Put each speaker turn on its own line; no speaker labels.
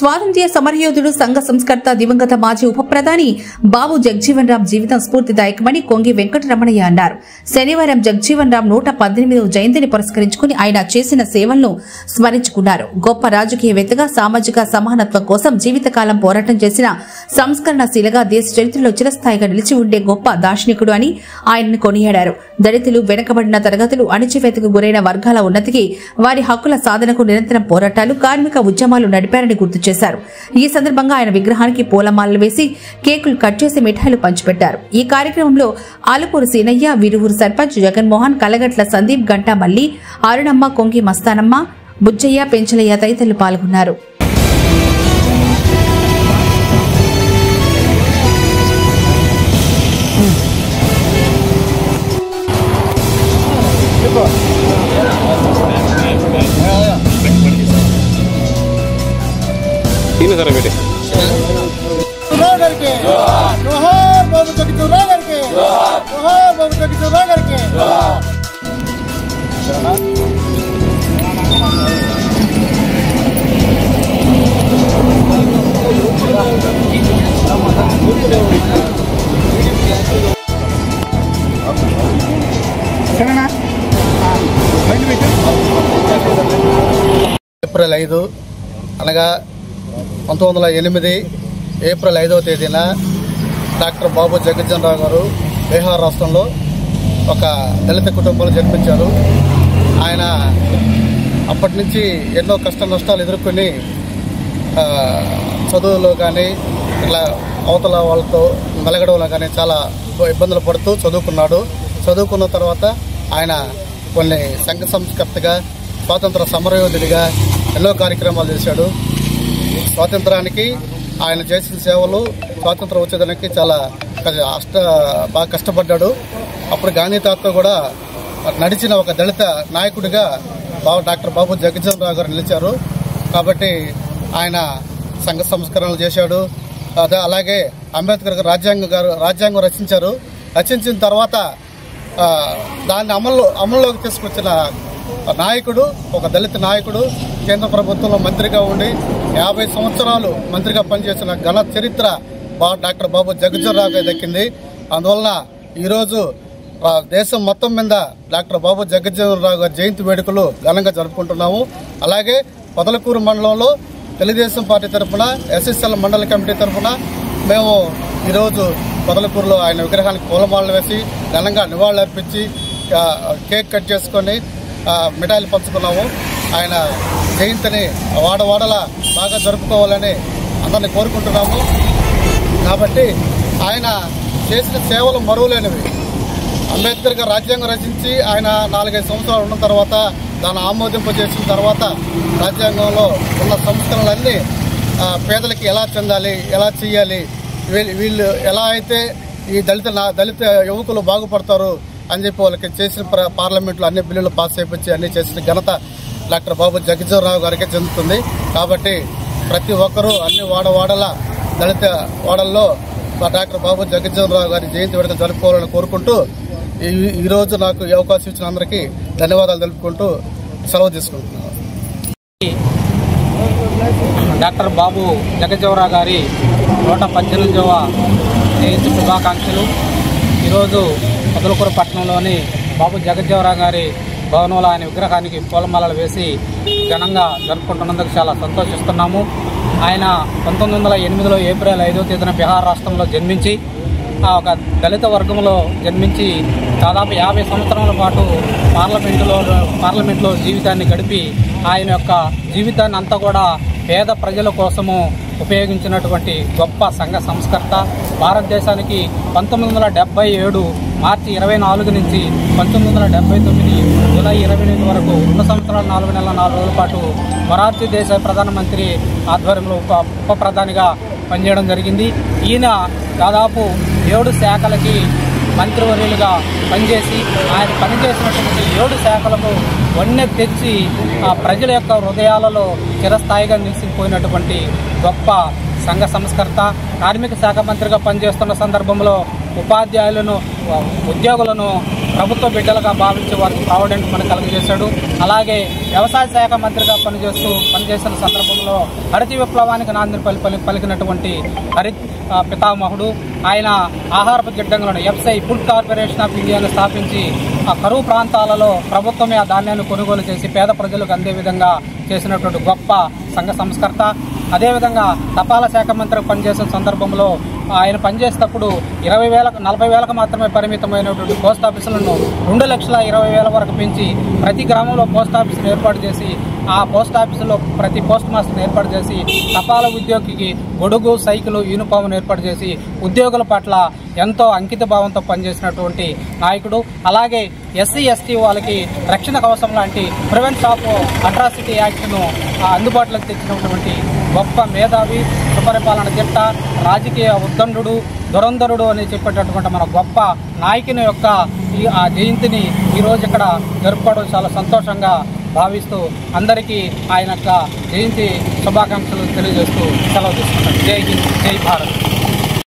స్వాతంత్ర్య సమరయోధుడు సంఘ సంస్కర్త దివంగత మాజీ ఉప ప్రధాని బాబు జగజీవన్ రామ్ జీవితం స్ఫూర్తిదాయకమని కొంగి వెంకటరమణయ్య అన్నారు. శనివారం జగజీవన్ రామ్ 118వ జయంతిని పురస్కరించుకుని ఆయన చేసిన సేవలను స్మరించుకున్నారు. గొప్ప రాజకీయవేత్తగా సామాజిక సమానత్వం కోసం జీవితకాలం పోరాటం చేసిన సంస్కరణశీలగా దేశ చరిత్రలో చిరస్థాయిగా నిలిచి ఉండే గొప్ప దార్శనికుడు అని ఆయనను కొనియాడారు. దళితులు, వెనుకబడిన తరగతులు, అణచివేతకు గురైన వర్గాల ఉన్నతికి, వారి హక్కుల సాధనకు నిరంతరం పోరాటాలు, కార్మిక ఉద్యమాలు నడిపారని గుర్తు చేశారు. ఈ సందర్భంగా ఆయన విగ్రహానికి పూలమాలలు వేసి కేకులు కట్ చేసి మిఠాయిలు పంచిపెట్టారు. ఈ కార్యక్రమంలో ఆలుపూరు సీనయ్య, విరువురు సర్పంచ్ జగన్మోహన్, కలగట్ల సందీప్, గంటా మల్లి, అరుణమ్మ, కొంగి మస్తానమ్మ, బుజ్జయ్య, పెంచలయ్య తదితరులు పాల్గొన్నారు.
ఏప్రిల్ 5 అనగా 1908 ఏప్రిల్ 5వ తేదీన డాక్టర్ బాబు జగజీవన్ రామ్ గారు బీహార్ రాష్ట్రంలో ఒక దళిత కుటుంబంలో జన్మించారు. ఆయన అప్పటి నుంచి ఎన్నో కష్ట నష్టాలు ఎదుర్కొని చదువులో కానీ ఇట్లా అవతల వాళ్ళతో మెలగడంలో కానీ చాలా ఇబ్బందులు పడుతూ చదువుకున్నాడు. చదువుకున్న తర్వాత ఆయన కొన్ని సంఘ సంస్కర్తగా, స్వాతంత్ర సమరయోధుడిగా ఎన్నో కార్యక్రమాలు చేశాడు. స్వాతంత్రానికి ఆయన చేసిన సేవలు, స్వాతంత్రం వచ్చేదానికి చాలా బాగా కష్టపడ్డాడు. అప్పుడు గాంధీ తాతతో కూడా నడిచిన ఒక దళిత నాయకుడిగా డాక్టర్ బాబు జగజీవన్ రామ్ గారు నిలిచారు. కాబట్టి ఆయన సంఘ సంస్కరణలు చేశాడు. అలాగే అంబేద్కర్ గారు రాజ్యాంగం రచించారు. రచించిన తర్వాత దాన్ని అమల్లోకి తీసుకొచ్చిన నాయకుడు, ఒక దళిత నాయకుడు. కేంద్ర ప్రభుత్వంలో మంత్రిగా ఉండి 50 సంవత్సరాలు మంత్రిగా పనిచేసిన ఘన చరిత్ర డాక్టర్ బాబు జగజీవన్ రామ్ గారికి దక్కింది. అందువలన ఈరోజు దేశం మొత్తం మీద డాక్టర్ బాబు జగజీవన్ రామ్ గారి జయంతి వేడుకలు ఘనంగా జరుపుకుంటున్నాము. అలాగే పొదలకూరు మండలంలో తెలుగుదేశం పార్టీ తరఫున, ఎస్ఎస్ఎల్ మండల కమిటీ తరఫున మేము ఈరోజు పొదలకూరులో ఆయన విగ్రహానికి పూలమాలలు వేసి ఘనంగా నివాళులు అర్పించి కేక్ కట్ చేసుకొని మిఠాయిలు పంచుకున్నాము. ఆయన జయంతిని వాడవాడలా బాగా జరుపుకోవాలని అందరినీ కోరుకుంటున్నాము. కాబట్టి ఆయన చేసిన సేవలు మరువలేనివి. అంబేద్కర్ గారు రాజ్యాంగం రచించి ఆయన 4-5 సంవత్సరాలు ఉన్న తర్వాత దాన్ని ఆమోదింపజేసిన తర్వాత రాజ్యాంగంలో ఉన్న సంస్కరణలన్నీ పేదలకి ఎలా చెందాలి, ఎలా చేయాలి, వీళ్ళు ఎలా అయితే ఈ దళిత యువకులు బాగుపడతారు అని చెప్పి వాళ్ళకి చేసిన పార్లమెంట్లో అన్ని బిల్లులు పాస్ చేయించి అన్ని చేసిన ఘనత డాక్టర్ బాబు జగజీవన్ రామ్ గారికి చెందుతుంది. కాబట్టి ప్రతి ఒక్కరూ అన్ని వాడవాడల దళిత వాడల్లో డాక్టర్ బాబు జగజీవన్ రామ్ గారి జయంతి వేడుక జరుపుకోవాలని కోరుకుంటూ ఈరోజు నాకు ఈ అవకాశం ఇచ్చిన అందరికీ ధన్యవాదాలు తెలుపుకుంటూ సెలవు తీసుకుంటున్నాను.
డాక్టర్ బాబు జగజీవన్ రామ్ గారి 118వ జయంతి శుభాకాంక్షలు. ఈరోజు పొదలకూరు పట్టణంలోని బాబు జగజీవన్ రామ్ గారి భవనంలో ఆయన విగ్రహానికి పూలమాలలు వేసి ఘనంగా జరుపుకుంటున్నందుకు చాలా సంతోషిస్తున్నాము. ఆయన 1908లో ఏప్రిల్ 5వ తేదీన బీహార్ రాష్ట్రంలో జన్మించి ఒక దళిత వర్గంలో జన్మించి దాదాపు 50 సంవత్సరాల పాటు పార్లమెంట్లో జీవితాన్ని గడిపి ఆయన యొక్క జీవితాన్ని అంతా కూడా పేద ప్రజల కోసము ఉపయోగించినటువంటి గొప్ప సంఘ సంస్కర్త. భారతదేశానికి 1977 మార్చి 24 నుంచి 1979 జూలై 28 వరకు 2 సంవత్సరాలు 4 నెలల 4 రోజుల పాటు మొరార్జీ దేశాయ్ ప్రధానమంత్రి ఆధ్వర్యంలో ఉప ప్రధానిగా పనిచేయడం జరిగింది. ఈయన దాదాపు 7 శాఖలకి మంత్రివర్యులుగా పనిచేసి ఆయన పనిచేసినటువంటి 7 శాఖలకు వన్నె తెచ్చి ప్రజల యొక్క హృదయాలలో చిరస్థాయిగా నిలిచిపోయినటువంటి గొప్ప సంఘ సంస్కర్త. కార్మిక శాఖ మంత్రిగా పనిచేస్తున్న సందర్భంలో ఉపాధ్యాయులను, ఉద్యోగులను ప్రభుత్వ బిడ్డలుగా భావించి వారికి ప్రావిడెంట్ మనం కలుగజేశాడు. అలాగే వ్యవసాయ శాఖ మంత్రిగా పనిచేసిన సందర్భంలో హరిత విప్లవానికి నాంది పలికినటువంటి పితామహుడు. ఆయన ఆహారపు గిడ్డంగులను ఎఫ్సై ఫుడ్ కార్పొరేషన్ ఆఫ్ ఇండియాను స్థాపించి ఆ కరువు ప్రాంతాలలో ప్రభుత్వమే ఆ ధాన్యాన్ని కొనుగోలు చేసి పేద ప్రజలకు అందే విధంగా చేసినటువంటి గొప్ప సంఘ సంస్కర్త. అదేవిధంగా తపాలా శాఖ మంత్రి పనిచేసిన సందర్భంలో ఆయన పనిచేసేటప్పుడు 40,000 మాత్రమే పరిమితమైనటువంటి పోస్ట్ ఆఫీసులను 2,20,000 వరకు పెంచి ప్రతి గ్రామంలో పోస్ట్ ఆఫీసును ఏర్పాటు చేసి ఆ పోస్ట్ ఆఫీసులో ప్రతి పోస్ట్ మాస్టర్ని ఏర్పాటు చేసి తపాలా ఉద్యోగికి గొడుగు, సైకిల్, యూనిఫామ్ను ఏర్పాటు చేసి ఉద్యోగుల పట్ల ఎంతో అంకిత భావంతో పనిచేసినటువంటి నాయకుడు. అలాగే ఎస్సీ ఎస్టీ వాళ్ళకి రక్షణ కవచం లాంటి ప్రివెన్షన్ ఆఫ్ అట్రాసిటీ యాక్ట్ను అందుబాటులోకి తెచ్చినటువంటి గొప్ప మేధావి, సుపరిపాలన దిట్ట, రాజకీయ ఉద్దండు, దురంధరుడు అని చెప్పేటటువంటి మన గొప్ప నాయకుని యొక్క ఆ జయంతిని ఈరోజు ఇక్కడ జరుపుకోవడం చాలా సంతోషంగా భావిస్తూ అందరికీ ఆయన యొక్క జయంతి శుభాకాంక్షలు తెలియజేస్తూ సెలవు తీసుకుంటాను. జై హింద్, జై భారత్.